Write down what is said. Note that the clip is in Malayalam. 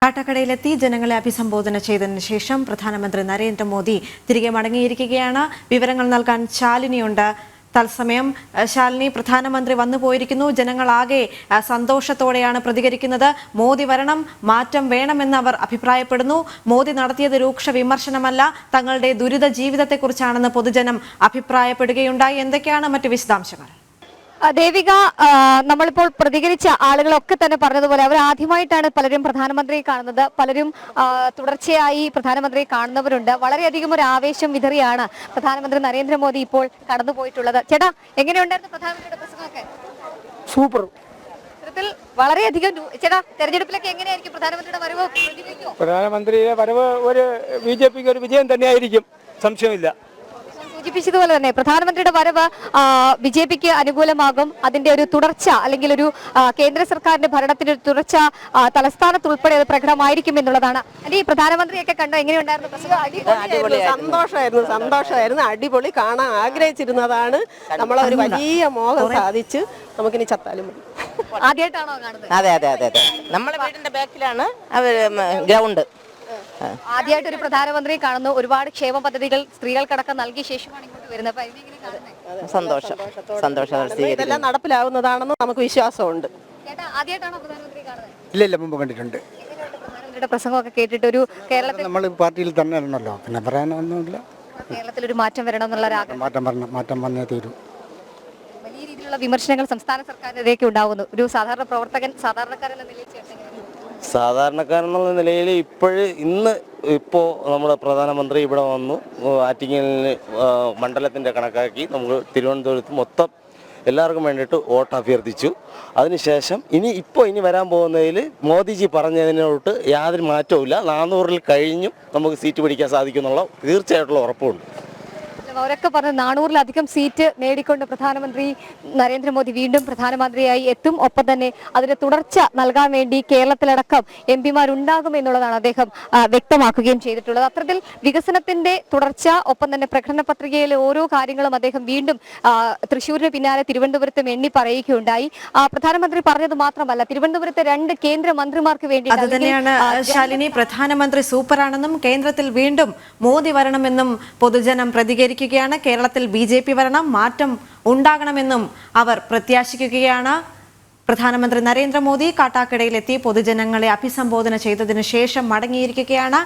കാട്ടാക്കടയിലെത്തി ജനങ്ങളെ അഭിസംബോധന ചെയ്തതിനു ശേഷം പ്രധാനമന്ത്രി നരേന്ദ്രമോദി തിരികെ മടങ്ങിയിരിക്കുകയാണ്. വിവരങ്ങൾ നൽകാൻ ശാലിനിയുണ്ട്. തത്സമയം ശാലിനി, പ്രധാനമന്ത്രി വന്നു പോയിരിക്കുന്നു. ജനങ്ങളാകെ സന്തോഷത്തോടെയാണ് പ്രതികരിക്കുന്നത്. മോദി വരണം, മാറ്റം വേണമെന്ന് അവർ അഭിപ്രായപ്പെടുന്നു. മോദി നടത്തിയത് രൂക്ഷ വിമർശനമല്ല, തങ്ങളുടെ ദുരിത ജീവിതത്തെക്കുറിച്ചാണെന്ന് പൊതുജനം അഭിപ്രായപ്പെടുകയുണ്ടായി. എന്തൊക്കെയാണ് മറ്റ് വിശദാംശങ്ങൾ? ദേവിക, നമ്മളിപ്പോൾ പ്രതികരിച്ച ആളുകളൊക്കെ തന്നെ പറഞ്ഞതുപോലെ അവർ ആദ്യമായിട്ടാണ് പലരും പ്രധാനമന്ത്രിയെ കാണുന്നത്. പലരും തുടർച്ചയായി പ്രധാനമന്ത്രിയെ കാണുന്നവരുണ്ട്. വളരെയധികം ഒരു ആവേശം വിതറിയാണ് പ്രധാനമന്ത്രി നരേന്ദ്രമോദി ഇപ്പോൾ കടന്നുപോയിട്ടുള്ളത്. ചേട്ടാ, എങ്ങനെയുണ്ടായിരുന്നു പ്രധാനമന്ത്രിയുടെ പ്രസംഗമൊക്കെ? സൂപ്പർ. ഇത്തരത്തിൽ വളരെയധികം. ചേട്ടാ, തെരഞ്ഞെടുപ്പിലൊക്കെ എങ്ങനെയായിരിക്കും പ്രധാനമന്ത്രിയുടെ വരവ്? പ്രധാനമന്ത്രിയുടെ വരവ് ഒരു ബിജെപിക്ക് ഒരു വിജയം തന്നെയായിരിക്കും, സംശയമില്ല. സൂചിപ്പിച്ചതുപോലെ തന്നെ പ്രധാനമന്ത്രിയുടെ വരവ് ബിജെപിക്ക് അനുകൂലമാകും. അതിന്റെ ഒരു തുടർച്ച, അല്ലെങ്കിൽ ഒരു കേന്ദ്ര സർക്കാരിന്റെ ഭരണത്തിന്റെ ഒരു തുടർച്ച തലസ്ഥാനത്ത് ഉൾപ്പെടെ അത് പ്രകടമായിരിക്കും എന്നുള്ളതാണ്. ഈ പ്രധാനമന്ത്രിയൊക്കെ കണ്ടോ? എങ്ങനെയുണ്ടായിരുന്നു പ്രസംഗം? സന്തോഷമായിരുന്നു. അടിപൊളി. കാണാൻ ആഗ്രഹിച്ചിരുന്നതാണ്. നമ്മളെ ഒരു വലിയ മോഹം സാധിച്ച് നമുക്കിനി ചത്താലും മതി. ആദ്യമായിട്ടാണോ കാണുന്നത്? അതെ അതെ അതെ അതെ നമ്മളെ വീടിന്റെ ബാക്കിലാണ് ഗ്രൗണ്ട്. ആദ്യമായിട്ട് ഒരു പ്രധാനമന്ത്രിയെ കാണുന്നു. ഒരുപാട് ക്ഷേമ പദ്ധതികൾ സ്ത്രീകൾക്കടക്കം നൽകിയ ശേഷമാണ് ഇങ്ങോട്ട് വരുന്നത്. സന്തോഷം. ഇതെല്ലാം നടപ്പിലാവുന്നതാണെന്ന് നമുക്ക് വിശ്വാസമുണ്ട്. ആദ്യമായിട്ടാണോ പ്രധാനമന്ത്രി കാണുന്നത്? ഇല്ല, മുമ്പ് കണ്ടിട്ടുണ്ട്. പ്രധാനമന്ത്രിയുടെ പ്രസംഗമൊക്കെ കേട്ടിട്ട് ഒരു കേരളത്തിൽ നമ്മൾ പാർട്ടിയിൽ തന്നെ ആണല്ലോ, പിന്നെ പറയാനൊന്നുമില്ല. കേരളത്തിൽ ഒരു മാറ്റം വരണം എന്നുള്ള മാറ്റം വന്നേ തീരും. വലിയ രീതിയിലുള്ള വിമർശനങ്ങൾ സംസ്ഥാന സർക്കാരിനെതിരെയൊക്കെ ഉണ്ടാവുന്നു. ഒരു സാധാരണ പ്രവർത്തകൻ, സാധാരണക്കാരൻ എന്ന നിലയിൽ സാധാരണക്കാരെന്നുള്ള നിലയിൽ ഇപ്പോൾ നമ്മുടെ പ്രധാനമന്ത്രി ഇവിടെ വന്നു. ആറ്റിങ്ങലിന് മണ്ഡലത്തിൻ്റെ കണക്കാക്കി നമുക്ക് തിരുവനന്തപുരത്ത് മൊത്തം എല്ലാവർക്കും വേണ്ടിയിട്ട് വോട്ട് അഭ്യർത്ഥിച്ചു. അതിനുശേഷം ഇനി വരാൻ പോകുന്നതിൽ മോദിജി പറഞ്ഞതിനോട്ട് യാതൊരു മാറ്റവും ഇല്ല. 400-ൽ കഴിഞ്ഞും നമുക്ക് സീറ്റ് പിടിക്കാൻ സാധിക്കുമെന്നുള്ള തീർച്ചയായിട്ടുള്ള ഉറപ്പുണ്ട്. അവരൊക്കെ പറഞ്ഞ 400-ലധികം സീറ്റ് നേടിക്കൊണ്ട് പ്രധാനമന്ത്രി നരേന്ദ്രമോദി വീണ്ടും പ്രധാനമന്ത്രിയായി എത്തും. ഒപ്പം തന്നെ അതിന് തുടർച്ച നൽകാൻ വേണ്ടി കേരളത്തിലടക്കം എംപിമാരുണ്ടാകും എന്നുള്ളതാണ് അദ്ദേഹം വ്യക്തമാക്കുകയും ചെയ്തിട്ടുള്ളത്. അത്തരത്തിൽ വികസനത്തിന്റെ തുടർച്ച, ഒപ്പം തന്നെ പ്രകടന പത്രികയിലെ ഓരോ കാര്യങ്ങളും അദ്ദേഹം വീണ്ടും തൃശ്ശൂരിന് പിന്നാലെ തിരുവനന്തപുരത്തും എണ്ണി പറയുകയുണ്ടായി. പ്രധാനമന്ത്രി പറഞ്ഞത് മാത്രമല്ല, തിരുവനന്തപുരത്തെ 2 കേന്ദ്രമന്ത്രിമാർക്ക് വേണ്ടി അത് തന്നെയാണ് ശാലിനി. പ്രധാനമന്ത്രി സൂപ്പറാണെന്നും കേന്ദ്രത്തിൽ വീണ്ടും മോദി വരണമെന്നും പൊതുജനം പ്രതികരിക്കുക. കേരളത്തിൽ ബിജെപി വരണം, മാറ്റം ഉണ്ടാകണമെന്നും അവർ പ്രത്യാശിക്കുകയാണ്. പ്രധാനമന്ത്രി നരേന്ദ്രമോദി കാട്ടാക്കടയിലെത്തി പൊതുജനങ്ങളെ അഭിസംബോധന ചെയ്തതിനു ശേഷം മടങ്ങിയിരിക്കുകയാണ്.